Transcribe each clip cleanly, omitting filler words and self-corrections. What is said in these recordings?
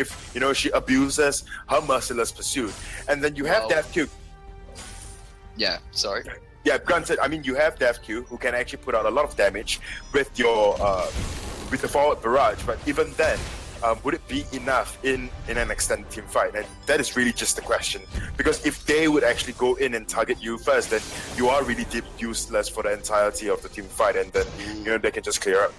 if she abuses her merciless pursuit. And then you have Death Q. Yeah, sorry. Yeah, granted, I mean, you have Death Q who can actually put out a lot of damage with your with the forward barrage, but even then, would it be enough in an extended team fight? And that is really just the question. Because if they would actually go in and target you first, then you are really deep useless for the entirety of the team fight, and then they can just clear up.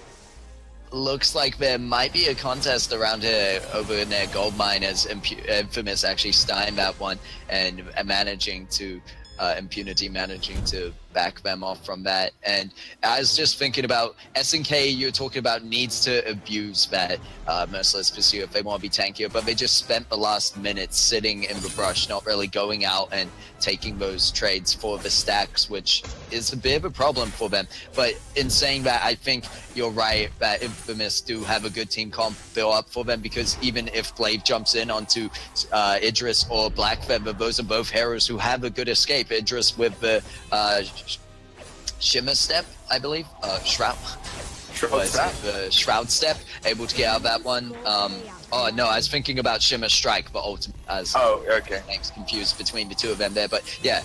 Looks like there might be a contest around here over in their gold mine, as Infamous actually stymied that one and managing to Impunity managing to back them off from that. And I was just thinking about SNK, you're talking about needs to abuse that merciless pursuit if they want to be tankier, but they just spent the last minute sitting in the brush, not really going out and taking those trades for the stacks, which is a bit of a problem for them. But in saying that, I think you're right that Infamous do have a good team comp built up for them, because even if Blade jumps in onto Idris or Black Feather, those are both heroes who have a good escape. Idris with the Shimmer Step, I believe, Shroud Step, able to get out of that one. Oh no, I was thinking about Shimmer Strike, but ultimate. Okay. Thanks, confused between the two of them there, but yeah,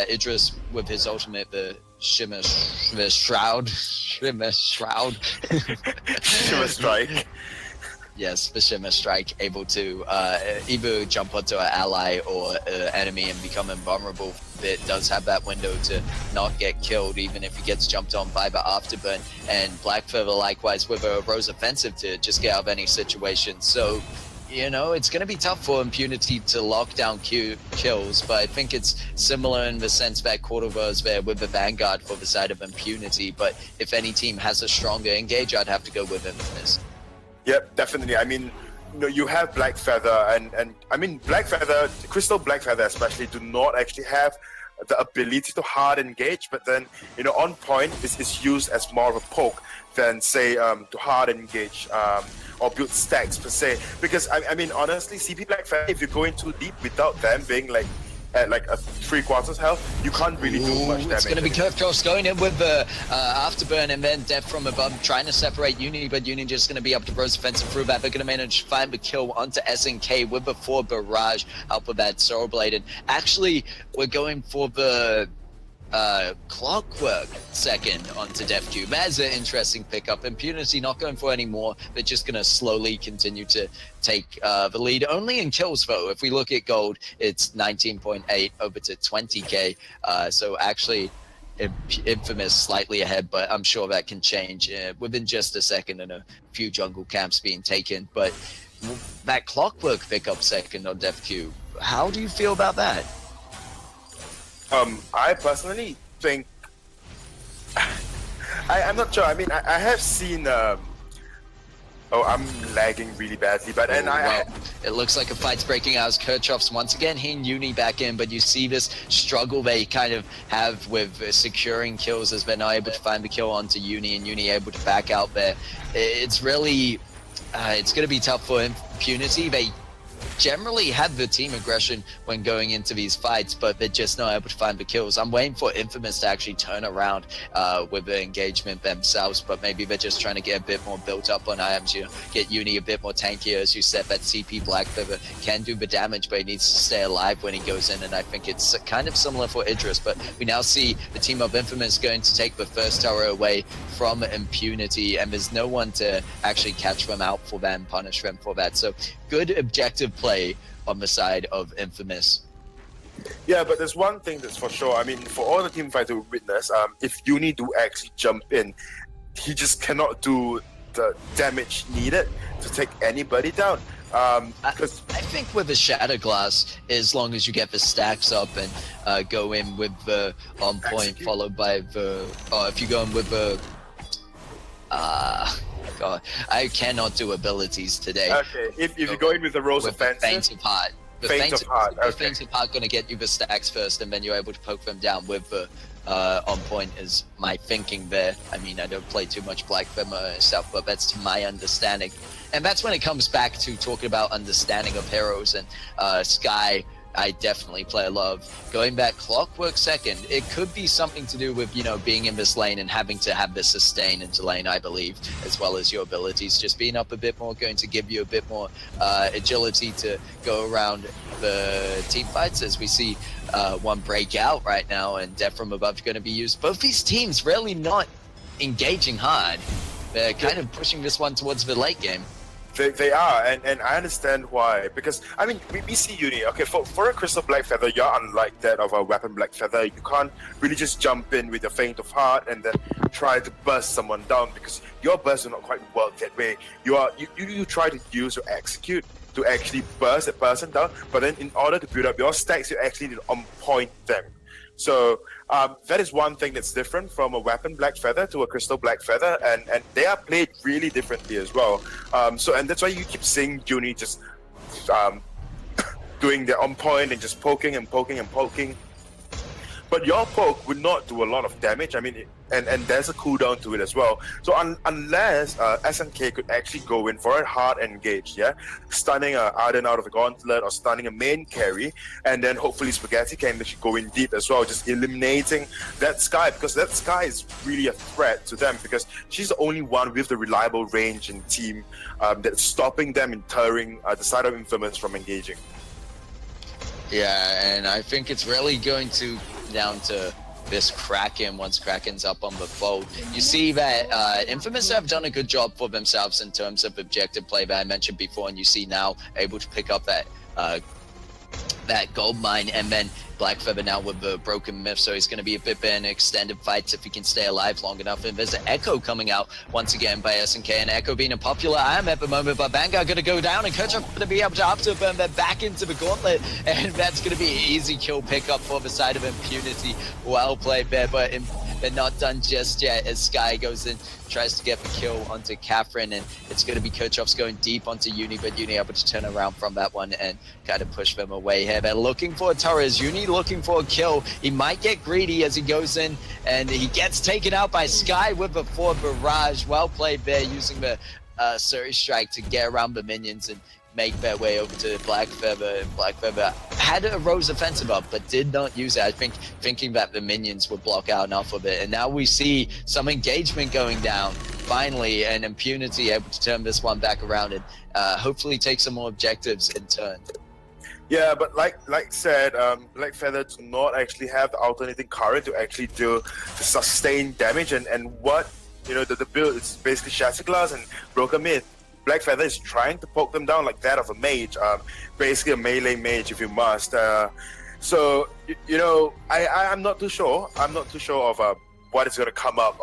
Idris with his ultimate, the Shimmer Shroud. Shimmer Strike. Yes, the Shimmer Strike, able to either jump onto an ally or enemy and become invulnerable. It does have that window to not get killed, even if he gets jumped on by the Afterburn. And Black Feather likewise with a Rose Offensive to just get out of any situation. So, it's going to be tough for Impunity to lock down kills, but I think it's similar in the sense that Cordova's there with the Vanguard for the side of Impunity. But if any team has a stronger engage, I'd have to go with Infamous. Yep, definitely. I mean, you have Black Feather, and I mean, Black Feather, Crystal Black Feather especially, do not actually have the ability to hard engage, but then, on point is used as more of a poke than, say, to hard engage or build stacks per se. Because, I mean, honestly, CP Black Feather, if you're going too deep without them being at like a 3/4 health, you can't really do much damage. It's going to be Kurftrost going in with the Afterburn and then Death from above, trying to separate Uni, but Uni just going to be up to Rose Offensive through that. They're going to manage to find the kill onto SNK with the 4 barrage out of that Soul Blade. And actually, we're going for the Clockwork second onto Def Cube. That's an interesting pickup. Impunity not going for any more. They're just going to slowly continue to take the lead. Only in kills, though. If we look at gold, it's 19.8 over to 20k. So actually, Infamous slightly ahead, but I'm sure that can change within just a second and a few jungle camps being taken. But that Clockwork pickup second on Def Cube, how do you feel about that? I personally think I'm not sure. I mean, I have seen. I'm lagging really badly, but it looks like a fight's breaking out as Kirchhoff's once again hitting Uni back in, but you see this struggle they kind of have with securing kills as they're not able to find the kill onto Uni, and Uni able to back out there. It's really, it's going to be tough for Impunity. They generally have the team aggression when going into these fights, but they're just not able to find the kills. I'm waiting for Infamous to actually turn around with the engagement themselves, but maybe they're just trying to get a bit more built up on items, get Uni a bit more tankier. As you said, that CP Black Feather can do the damage, but he needs to stay alive when he goes in, and I think it's kind of similar for Idris. But we now see the team of Infamous going to take the first tower away from Impunity, and there's no one to actually catch them out for that and punish them for that. So good objective play on the side of Infamous. Yeah, but there's one thing that's for sure. I mean, for all the team fight to witness, if Uni do actually jump in, he just cannot do the damage needed to take anybody down. I think with the Shatter Glass, as long as you get the stacks up and go in with the on point, followed by the, if you go in with the, God, I cannot do abilities today. Okay, if you go in with the Rose Offensive. Feint of Heart. The Feint of Heart going to get you the stacks first, and then you're able to poke them down with the on point is my thinking there. I mean, I don't play too much Black Feather stuff, but that's to my understanding. And that's when it comes back to talking about understanding of heroes, and Sky I definitely play a lot of. Going back Clockwork second, it could be something to do with, being in this lane and having to have the sustain into lane, I believe, as well as your abilities. Just being up a bit more, going to give you a bit more agility to go around the team fights, as we see one break out right now, and Death from Above going to be used. Both these teams really not engaging hard. They're kind of pushing this one towards the late game. They are, and I understand why. Because, I mean, we see Uni, okay, for a Crystal Black Feather, you're unlike that of a Weapon Black Feather. You can't really just jump in with your Faint of Heart and then try to burst someone down, because your bursts do not quite work that way. You try to use your Execute to actually burst that person down, but then in order to build up your stacks, you actually need to on-point them. So that is one thing that's different from a Weapon Black Feather to a Crystal Black Feather, and they are played really differently as well. And that's why you keep seeing Uni just doing their on point and just poking and poking and poking. But your poke would not do a lot of damage. I mean, and there's a cooldown to it as well. So unless SNK could actually go in for a hard engage, yeah, stunning Arden out of the gauntlet or stunning a main carry, and then hopefully Spaghetti can actually go in deep as well, just eliminating that Sky, because that Sky is really a threat to them, because she's the only one with the reliable range in team that's stopping them and deterring the side of Infamous from engaging. Yeah, and I think it's really going to down to this Kraken once Kraken's up on the fold. You see that Infamous have done a good job for themselves in terms of objective play that I mentioned before, and you see now able to pick up that gold mine, and then Black Feather now with the broken myth, so he's going to be a bit in extended fights if he can stay alive long enough. And there's an Echo coming out once again by SNK, and Echo being a popular item at the moment, but Vanguard going to go down, and Kerchuk going to be able to up to burn them back into the gauntlet, and that's going to be an easy kill pickup for the side of Impunity. Well played there, but they're not done just yet as Sky goes in, tries to get the kill onto Catherine, and it's going to be Kerchuk's going deep onto Uni, but Uni able to turn around from that one and kind of push them away here. They're looking for a Torres. Uni looking for a kill. He might get greedy as he goes in, and he gets taken out by Sky with a 4 barrage. Well played there, using the Surrey Strike to get around the minions and make their way over to Black Feather. And Black Feather had a Rose offensive up, but did not use it. I think thinking that the minions would block out enough of it. And now we see some engagement going down finally, and Impunity able to turn this one back around and hopefully take some more objectives in turn. Yeah, but like said, Black Feather do not actually have the alternating current to actually do the sustained damage, and what the build is basically Shattered Glass and Broken Myth. Black Feather is trying to poke them down like that of a mage, basically a melee mage if you must. So I'm not too sure. I'm not too sure of what is going to come up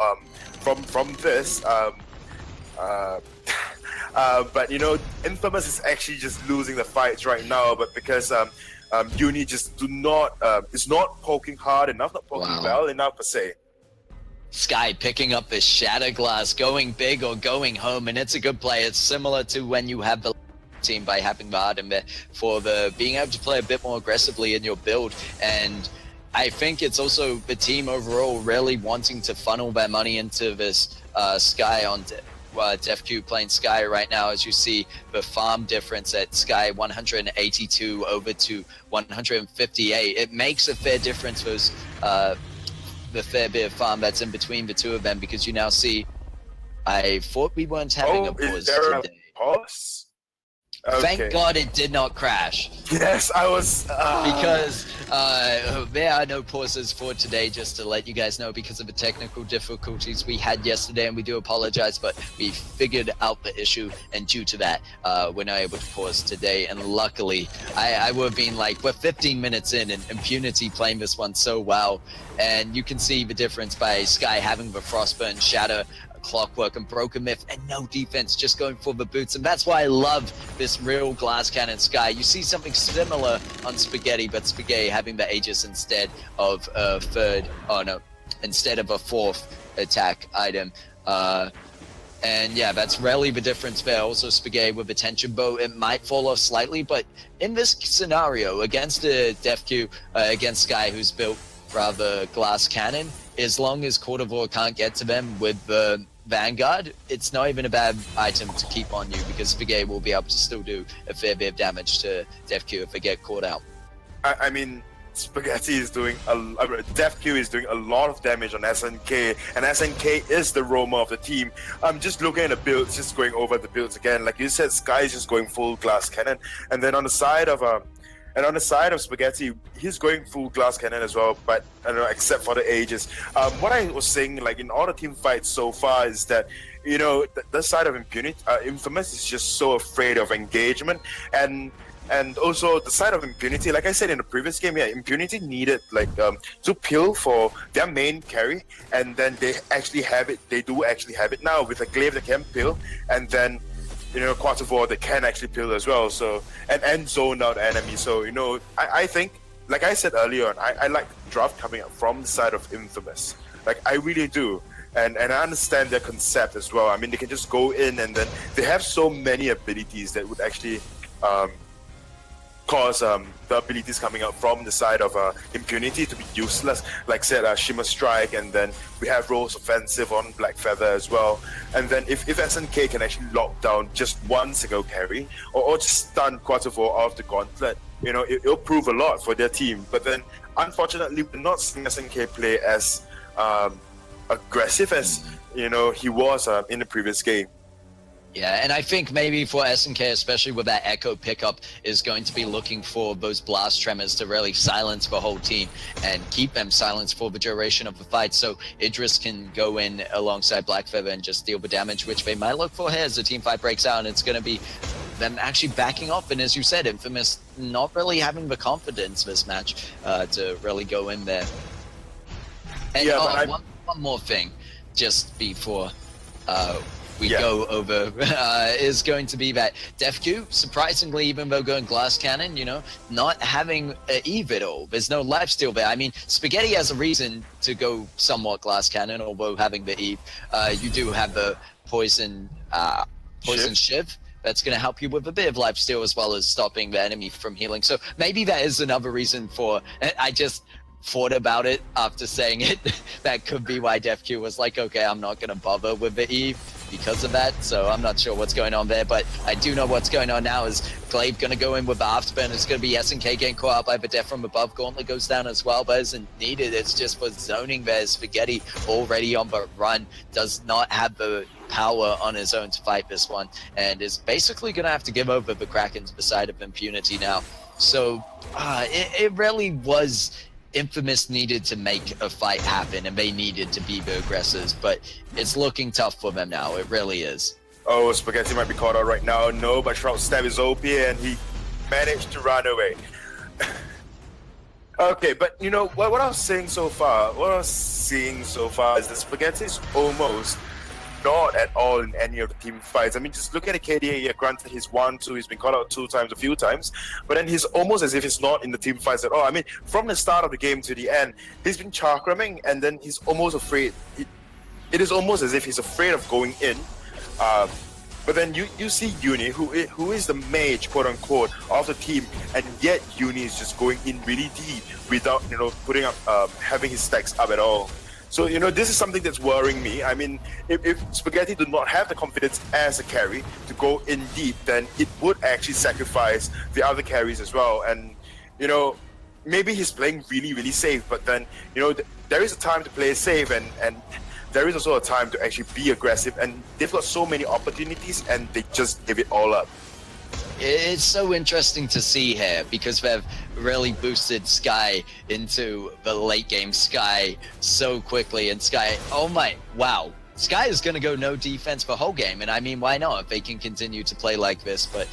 from this. But Infamous is actually just losing the fights right now. But because Uni just is not poking hard enough, not poking well enough per se. Sky picking up this Shatter Glass, going big or going home, and it's a good play. It's similar to when you have the team by having the Arden there for the being able to play a bit more aggressively in your build. And I think it's also the team overall really wanting to funnel their money into this Sky on DefQ playing Sky right now, as you see the farm difference at Sky 182 over to 158. It makes a fair difference for the fair bit of farm that's in between the two of them, because you now see, I thought we weren't having a pause today. Pause? Okay. Thank God it did not crash. Yes, I was... Because there are no pauses for today, just to let you guys know, because of the technical difficulties we had yesterday, and we do apologize, but we figured out the issue, and due to that, we're not able to pause today. And luckily, I would have been like, we're 15 minutes in, and Impunity playing this one so well, and you can see the difference by Sky having the Frostburn, Shatter, Clockwork, and Broken Myth, and no defense, just going for the boots. And that's why I love this real Glass Cannon Sky. You see something similar on Spaghetti, but Spaghetti having the Aegis instead of a instead of a 4th attack item. And yeah, that's really the difference there. Also Spaghetti with the Tension Bow, it might fall off slightly, but in this scenario against a DefQ, against Sky, who's built rather Glass Cannon, as long as Cordovar can't get to them with the Vanguard, it's not even a bad item to keep on you, because Spaghetti will be able to still do a fair bit of damage to DefQ if they get caught out. I mean, Spaghetti is doing Def Q is doing a lot of damage on SNK, and SNK is the roamer of the team. I'm just looking at the builds, just going over the builds again. Like you said, Sky is just going full glass cannon, and then on the side of Spaghetti, he's going full glass cannon as well, but I don't know, except for the ages. What I was saying, like in all the team fights so far, is that the side of Impunity, Infamous is just so afraid of engagement, and also the side of Impunity, like I said in the previous game, Impunity needed to pill for their main carry, and then they do actually have it now with a glaive that can pill, and then Quattrivore that can actually pill as well, so and zone out enemies. So I think, like I said earlier on, I like draft coming up from the side of Infamous, like I really do. And I understand their concept as well. I mean, they can just go in, and then they have so many abilities that would actually cause the abilities coming out from the side of Impunity to be useless. Like said, Shimmer Strike, and then we have Rose Offensive on Black Feather as well. And then if SNK can actually lock down just one single carry, or just stun Quattrivore off the gauntlet, it'll prove a lot for their team. But then, unfortunately, we're not seeing SNK play as aggressive as he was in the previous game. Yeah, and I think maybe for SNK, especially with that Echo pickup, is going to be looking for those blast tremors to really silence the whole team and keep them silenced for the duration of the fight, so Idris can go in alongside Black Feather and just deal the damage, which they might look for here as the team fight breaks out, and it's going to be them actually backing off. And as you said, Infamous not really having the confidence this match to really go in there. And one more thing, just before we go over, is going to be that Def Q, surprisingly, even though going glass cannon, not having Eve at all. There's no lifesteal there. I mean, Spaghetti has a reason to go somewhat glass cannon, although having the Eve, you do have the poison shiv. That's going to help you with a bit of lifesteal as well as stopping the enemy from healing. So maybe that is another reason for. I just thought about it after saying it. That could be why Def Q was like, okay, I'm not going to bother with the Eve because of that. So I'm not sure what's going on there, but I do know what's going on now is Glaive going to go in with the afterburn. It's going to be SNK getting caught up by the death from above. Gauntlet goes down as well, but isn't needed. It's just for zoning there. Spaghetti already on the run, does not have the power on his own to fight this one, and is basically going to have to give over the Kraken to the side of Impunity now. So it really was Infamous needed to make a fight happen, and they needed to be the aggressors, but it's looking tough for them now. It really is. Oh, Spaghetti might be caught out right now. No, but Shroud Stab is OP, and he managed to run away. Okay, but what I was saying so far, is that Spaghetti is almost not at all in any of the team fights. I mean, just look at the KDA. Yeah, granted, he's 1-2, he's been caught out 2 times, a few times, but then he's almost as if he's not in the team fights at all. I mean, from the start of the game to the end, he's been chakramming, and then he's almost afraid. It is almost as if he's afraid of going in. But then you see Uni, who is the mage, quote unquote, of the team, and yet Uni is just going in really deep without putting up having his stacks up at all. So this is something that's worrying me. I mean, if Spaghetti did not have the confidence as a carry to go in deep, then it would actually sacrifice the other carries as well. And maybe he's playing really, really safe, but then there is a time to play safe, and there is also a time to actually be aggressive, and they've got so many opportunities and they just give it all up. It's so interesting to see here because they've really boosted Sky into the late game Sky so quickly, and Sky, oh my, wow. Sky is going to go no defense the whole game, and I mean, why not if they can continue to play like this? But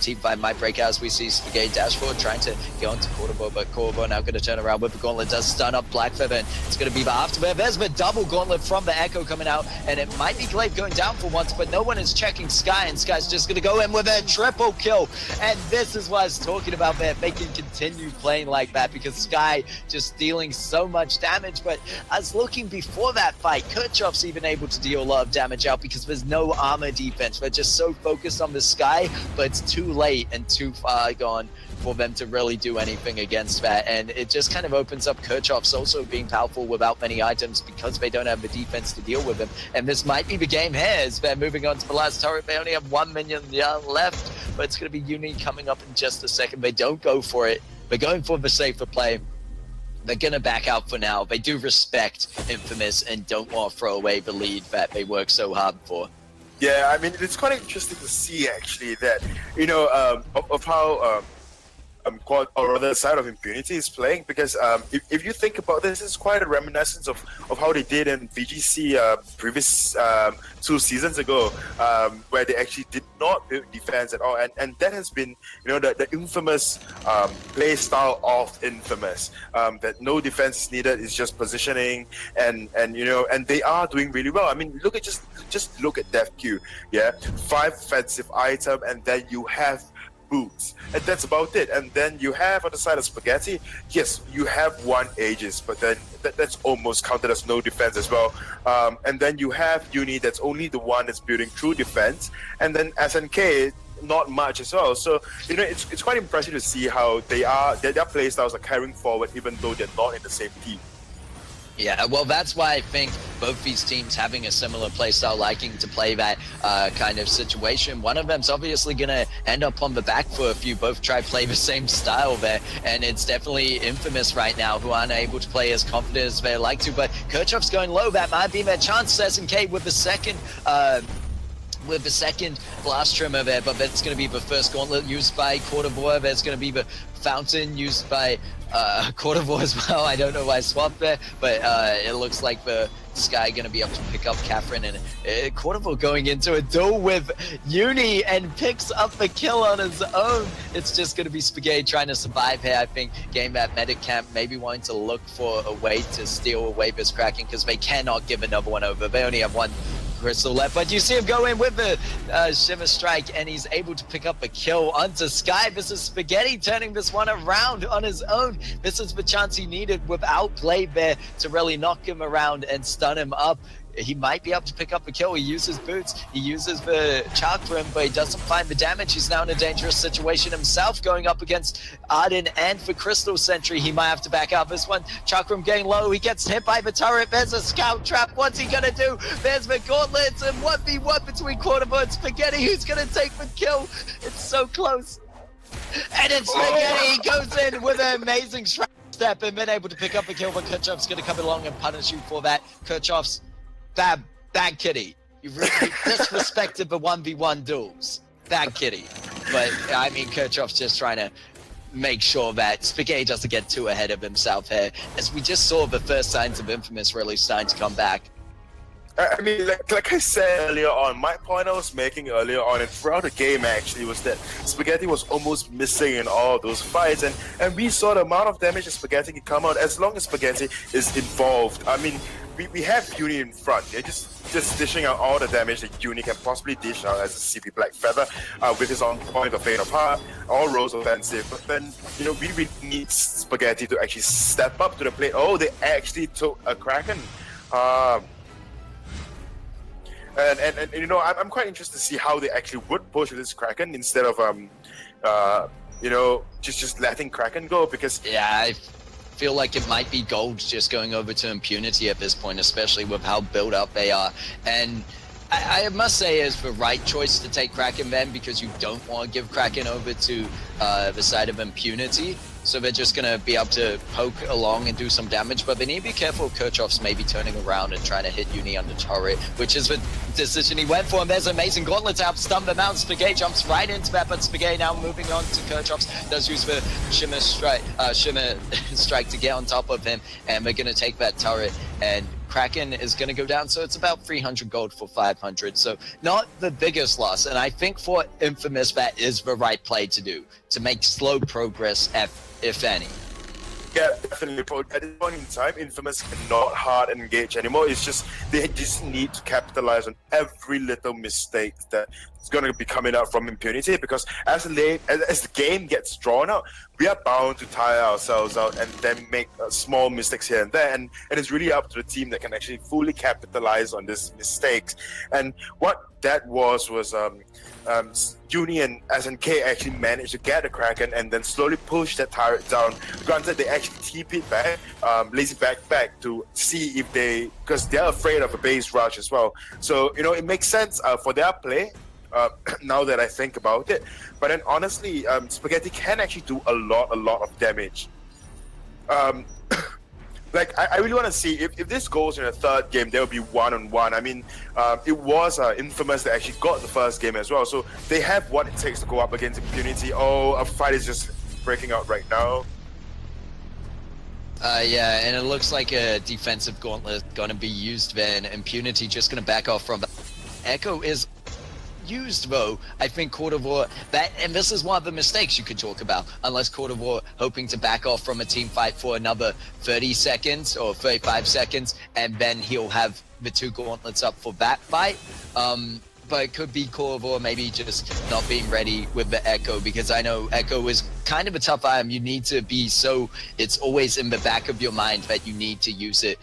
Team 5 might break out as we see Spaghetti dash forward, trying to get onto Quattrivore, but Quattrivore now going to turn around with the Gauntlet, does stun up Black Feather, and it's going to be the afterburn. There's the double Gauntlet from the Echo coming out, and it might be Glaive going down for once, but no one is checking Sky, and Sky's just going to go in with a triple kill. And this is what I was talking about there. They can continue playing like that because Sky just dealing so much damage, but I was looking before that fight, Kirchhoff's even able to deal a lot of damage out because there's no armor defense. They're just so focused on the Sky, but it's too late and too far gone for them to really do anything against that. And it just kind of opens up Kirchhoff's also being powerful without many items because they don't have the defense to deal with him. And this might be the game here as they're moving on to the last turret. They only have 1 minion left, but it's going to be Uni coming up in just a second. They don't go for it. They're going for the safer play. They're going to back out for now. They do respect Infamous and don't want to throw away the lead that they worked so hard for. Yeah, I mean, it's quite interesting to see actually that, you know, of how Quad, or rather the side of Impunity is playing, because if you think about this, it's quite a reminiscence of how they did in VGC previous 2 seasons ago, where they actually did not build defense at all, and that has been, you know, the infamous play style of Infamous, that no defense is needed, it's just positioning, and you know, and they are doing really well. I mean, look at just look at Death Q, yeah, 5 offensive item, and then you have boots, and that's about it. And then you have on the side of Spaghetti, yes, you have 1 Aegis, but then that's almost counted as no defense as well. And then you have Uni, that's only the one that's building true defense, and then SNK, not much as well. So, you know, it's quite impressive to see how their playstyles are carrying forward, even though they're not in the same team. Yeah, well, that's why I think both these teams having a similar playstyle, liking to play that kind of situation. One of them's obviously going to end up on the back foot if you both try to play the same style there, and it's definitely Infamous right now who aren't able to play as confident as they like to, but Kirchhoff's going low. That might be their chance. SNK with the second blast trimmer there, but that's going to be the first gauntlet used by Quarterboy. There's going to be the fountain used by Quarterboy as well. I don't know why I swapped there, but it looks like the Sky going to be able to pick up Catherine, and Quarterboy going into a duel with Uni and picks up the kill on his own. It's just going to be Spaghetti trying to survive here. I think Game at Medic Camp maybe wanting to look for a way to steal away this Kraken, because they cannot give another one over. They only have 1 Crystal left, but you see him go in with the Shimmer Strike, and he's able to pick up a kill onto Sky. This is Spaghetti turning this one around on his own. This is the chance he needed without play there to really knock him around and stun him up. He might be able to pick up a kill. He uses boots, he uses the chakram, but he doesn't find the damage. He's now in a dangerous situation himself, going up against Arden and for Crystal Sentry. He might have to back out this one. Chakram getting low, he gets hit by the turret. There's a scout trap. What's he gonna do? There's the gauntlets, and 1v1 between Quarterboy and Spaghetti. Who's gonna take the kill? It's so close. And it's Spaghetti. He goes in with an amazing step and been able to pick up a kill, but Kirchhoff's gonna come along and punish you for that. Kirchhoff's bad kitty. You really disrespected the 1v1 duels. Bad kitty. But, I mean, Kirchhoff's just trying to make sure that Spaghetti doesn't get too ahead of himself here, as we just saw the first signs of Infamous really starting to come back. I mean, like I said earlier on, my point I was making earlier on and throughout the game actually was that Spaghetti was almost missing in all of those fights, and we saw the amount of damage that Spaghetti can come out as long as Spaghetti is involved. I mean, we have Uni in front. They're just dishing out all the damage that Uni can possibly dish out as a CP Black Feather with his on point of Fate of Heart, all roles offensive. But then, you know, we really need Spaghetti to actually step up to the plate. Oh, they actually took a Kraken. And you know, I'm quite interested to see how they actually would push with this Kraken instead of you know, just letting Kraken go, because yeah, I feel like it might be gold just going over to Impunity at this point, especially with how built up they are. And I must say it's the right choice to take Kraken then, because you don't want to give Kraken over to the side of Impunity. So they're just going to be able to poke along and do some damage, but they need to be careful. Kirchhoff's maybe turning around and trying to hit Uni on the turret, which is the decision he went for. And there's amazing gauntlet to stun them out. Spaghetti jumps right into that, but Spaghetti now moving on to Kirchhoff's, does use the Shimmer Strike to get on top of him, and they're going to take that turret, and Kraken is going to go down, so it's about 300 gold for 500, so not the biggest loss. And I think for Infamous, that is the right play to do, to make slow progress, if any. Yeah, definitely. At this point in time, Infamous cannot hard engage anymore. It's just, they just need to capitalize on every little mistake that is going to be coming out from Impunity, because as the game gets drawn out, we are bound to tire ourselves out and then make small mistakes here and there. And it's really up to the team that can actually fully capitalize on these mistakes. And what that was Uni and SNK actually managed to get the Kraken and then slowly push that turret down. Granted, they actually TP'd back, lazy back to see if they, because they're afraid of a base rush as well. So, you know, it makes sense for their play. now that I think about it. But then honestly, Spaghetti can actually do a lot of damage. Like, I really want to see if this goes in a third game, there will be 1-on-1. I mean, it was Infamous that actually got the first game as well, so they have what it takes to go up against Impunity. Oh, a fight is just breaking out right now. Yeah, and it looks like a defensive gauntlet going to be used then. Impunity just going to back off from that. Echo is used though. I think Court of War, that, and this is one of the mistakes you could talk about, unless Court of War hoping to back off from a team fight for another 30 seconds or 35 seconds, and then he'll have the two gauntlets up for that fight. But it could be Court of War maybe just not being ready with the Echo, because I know Echo is kind of a tough item. You need to be so, it's always in the back of your mind that you need to use it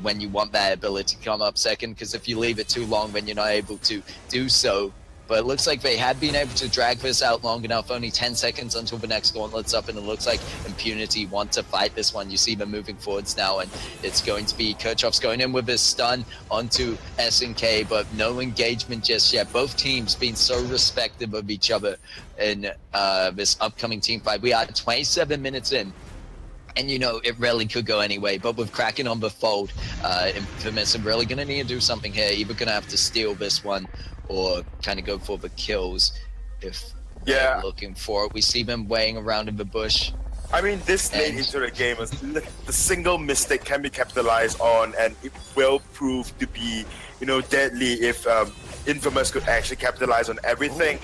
when you want that ability to come up second, because if you leave it too long, then you're not able to do so. But it looks like they have been able to drag this out long enough, only 10 seconds until the next gauntlet's up, and it looks like Impunity want to fight this one. You see them moving forwards now, and it's going to be Kirchhoff's going in with his stun onto SNK, but no engagement just yet. Both teams being so respectful of each other in this upcoming team fight. We are 27 minutes in. And you know, it really could go anyway, but with Kraken on the fold, Infamous are really going to need to do something here. Either going to have to steal this one or kind of go for the kills if they're looking for it. We see them weighing around in the bush. I mean, this late into the game, the single mistake can be capitalized on, and it will prove to be, you know, deadly if Infamous could actually capitalize on everything.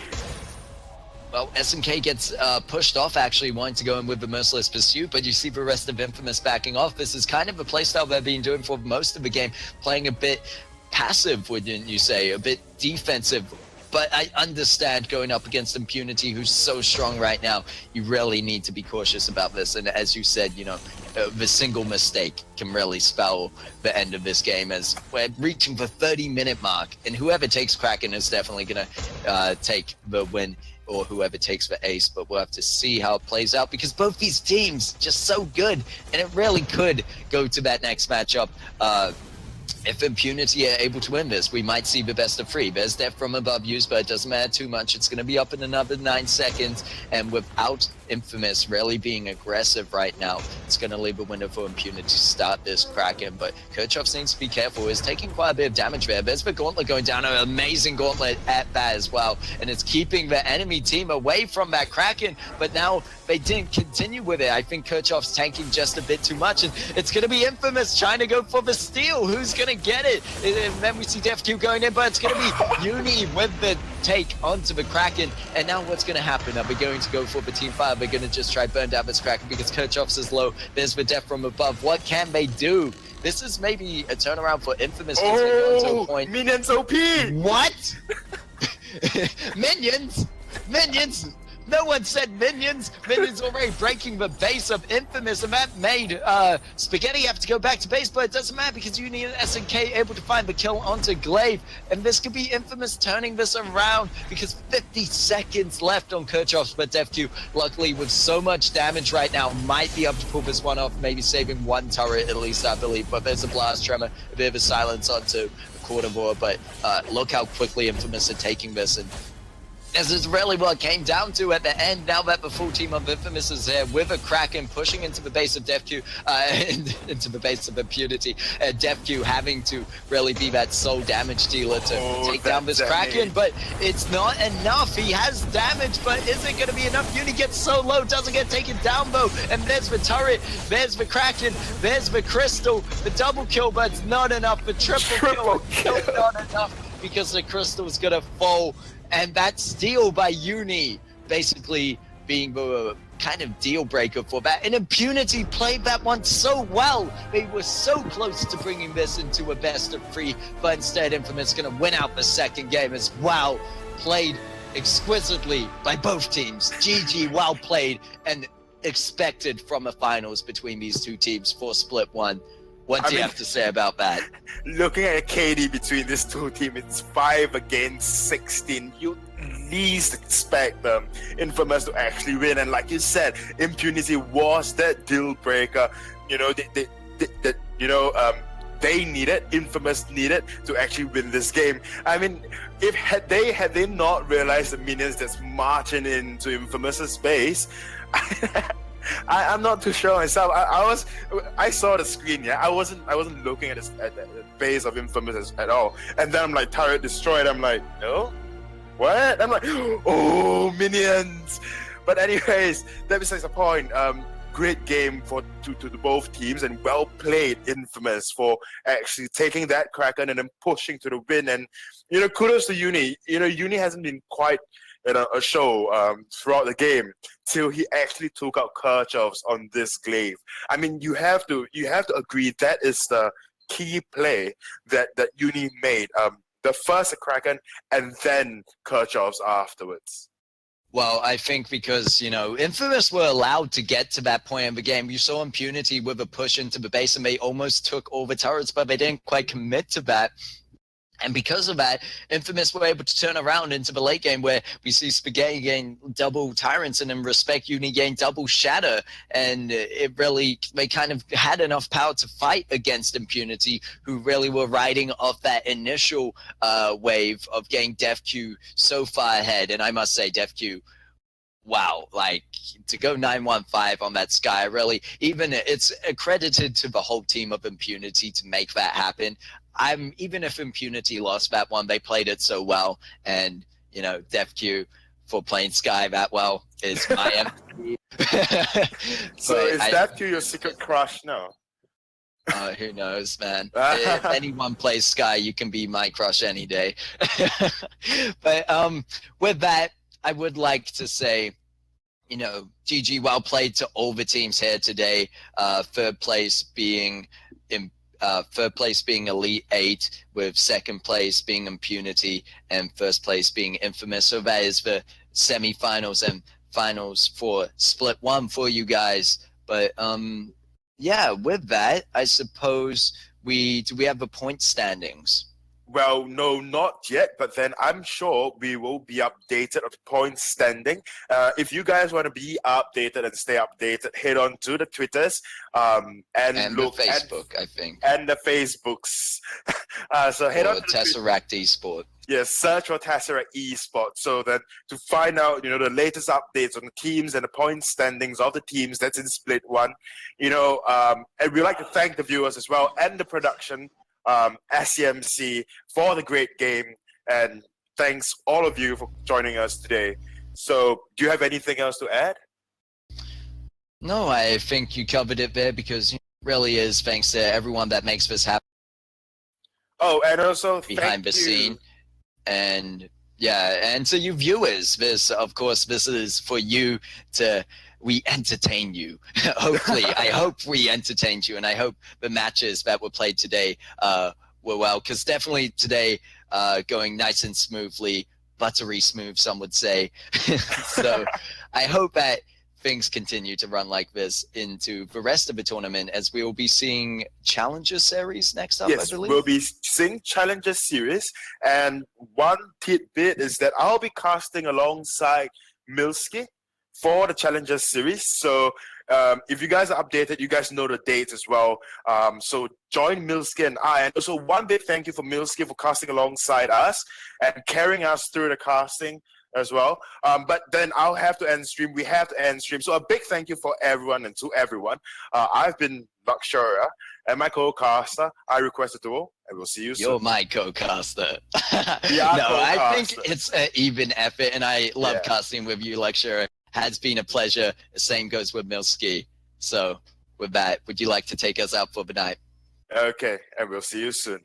Well, SNK gets pushed off, actually wanting to go in with the Merciless Pursuit, but you see the rest of Infamous backing off. This is kind of a playstyle they've been doing for most of the game, playing a bit passive, wouldn't you say, a bit defensive. But I understand going up against Impunity, who's so strong right now, you really need to be cautious about this. And as you said, you know, the single mistake can really spell the end of this game, as we're reaching the 30-minute mark, and whoever takes Kraken is definitely going to take the win, or whoever takes the ace. But we'll have to see how it plays out, because both these teams just so good, and it really could go to that next matchup. If Impunity are able to win this, we might see the best of three. There's death from above used, but it doesn't matter too much. It's going to be up in another 9 seconds, and without Infamous really being aggressive right now, it's going to leave a window for Impunity to start this Kraken. But Kirchhoff needs to be careful. He's taking quite a bit of damage there. There's the gauntlet going down, an amazing gauntlet at that as well, and it's keeping the enemy team away from that Kraken. But now they didn't continue with it. I think Kirchhoff's tanking just a bit too much, and it's going to be Infamous trying to go for the steal. Who's going to get it? And then we see DefQ going in, but it's going to be Uni with the take onto the Kraken. And now what's going to happen? Are we going to go for the team fire? They're going to just try burn down this Kraken because Kirchhoff's is low. There's the death from above. What can they do? This is maybe a turnaround for Infamous. Oh, point. Minions OP! What? Minions! No one said minions. Minions already breaking the base of Infamous, and that made Spaghetti have to go back to base, but it doesn't matter because Uni and SNK able to find the kill onto Glaive, and this could be Infamous turning this around, because 50 seconds left on Kirchhoff's, but DefQ, luckily with so much damage right now, might be able to pull this one off, maybe saving one turret at least, I believe. But there's a blast tremor, a bit of a silence onto Court of War, but look how quickly Infamous are taking this, and this is really what it came down to at the end. Now that the full team of Infamous is there with a Kraken pushing into the base of DefQ, into the base of Impunity, and DefQ having to really be that sole damage dealer to take down this Kraken, but it's not enough. He has damage, but is it going to be enough? Uni gets so low, doesn't get taken down though, and there's the turret, there's the Kraken, there's the Crystal, the double kill, but it's not enough. The triple kill, not enough, because the Crystal's going to fall. And that steal by Uni basically being the kind of deal breaker for that. And Impunity played that one so well. They were so close to bringing this into a best of 3, but instead Infamous going to win out the second game as well. Played exquisitely by both teams. GG, well played, and expected from a finals between these two teams for Split 1. What do you have to say about that? Looking at a KD between these two teams, it's 5 against 16. You least expect Infamous to actually win, and like you said, Impunity was that deal breaker. You know, they needed, Infamous needed to actually win this game. I mean, if had they not realized the minions that's marching into Infamous's base, I'm not too sure myself. I saw the screen, yeah. I wasn't looking at the base of Infamous at all. And then I'm like, turret destroyed. I'm like, no, what? I'm like, oh, minions. But anyways, that besides the point. Great game to both teams, and well played, Infamous, for actually taking that Kraken and then pushing to the win. And kudos to Uni. Uni hasn't been quite a show throughout the game till he actually took out Kirchhoffs on this glaive. I mean, you have to agree that is the key play that Uni made. The first Kraken and then Kirchhoffs afterwards. Well, I think because, Infamous were allowed to get to that point in the game. You saw Impunity with a push into the base, and they almost took all the turrets, but they didn't quite commit to that. And because of that, Infamous were able to turn around into the late game where we see Spaghetti gain double Tyrants and in Respect Uni gain double Shatter. And they kind of had enough power to fight against Impunity, who really were riding off that initial wave of getting DefQ so far ahead. And I must say, DefQ, wow, like to go 9-1-5 on that Sky, really, even it's accredited to the whole team of Impunity to make that happen. Even if Impunity lost that one, they played it so well, and DefQ for playing Sky that well is my MVP. So is DefQ your secret crush now? Who knows, man? If anyone plays Sky, you can be my crush any day. But with that, I would like to say, GG, well played to all the teams here today. Third place being Elite 8, with second place being Impunity, and first place being Infamous. So that is the semi-finals and finals for Split 1 for you guys. But yeah, with that, I suppose we have the point standings. Well, no, not yet, but then I'm sure we will be updated on the point standing. If you guys want to be updated and stay updated, head on to the Twitters and look the Facebook, I think. And the Facebooks. So head on to Tesseract Esport. Yes, search for Tesseract Esport. So that to find out, the latest updates on the teams and the point standings of the teams that's in Split 1. And we'd like to thank the viewers as well and the production. SCMC for the great game, and thanks all of you for joining us today. So do you have anything else to add? No, I think you covered it there, because it really is thanks to everyone that makes this happen. Oh, and also behind the scene. And yeah, and to you viewers, this is for you we entertain you. Hopefully, I hope we entertained you, and I hope the matches that were played today were well, because definitely today going nice and smoothly, buttery smooth, some would say. So I hope that things continue to run like this into the rest of the tournament, as we will be seeing Challenger Series next up, yes, I believe. We'll be seeing Challenger Series, and one tidbit is that I'll be casting alongside Milski for the Challenger Series. So if you guys are updated, you guys know the dates as well. So join Milski and I. And also one big thank you for Milski for casting alongside us and carrying us through the casting as well. But then I'll have to end stream. We have to end stream. So a big thank you for everyone and to everyone. I've been Luxuria, and my co-caster, I request a duel, and we'll see you soon. You're my co-caster. I think it's an even effort, and I love casting with you, Luxuria. Has been a pleasure. The same goes with Milski. So with that, would you like to take us out for the night? Okay, and we'll see you soon.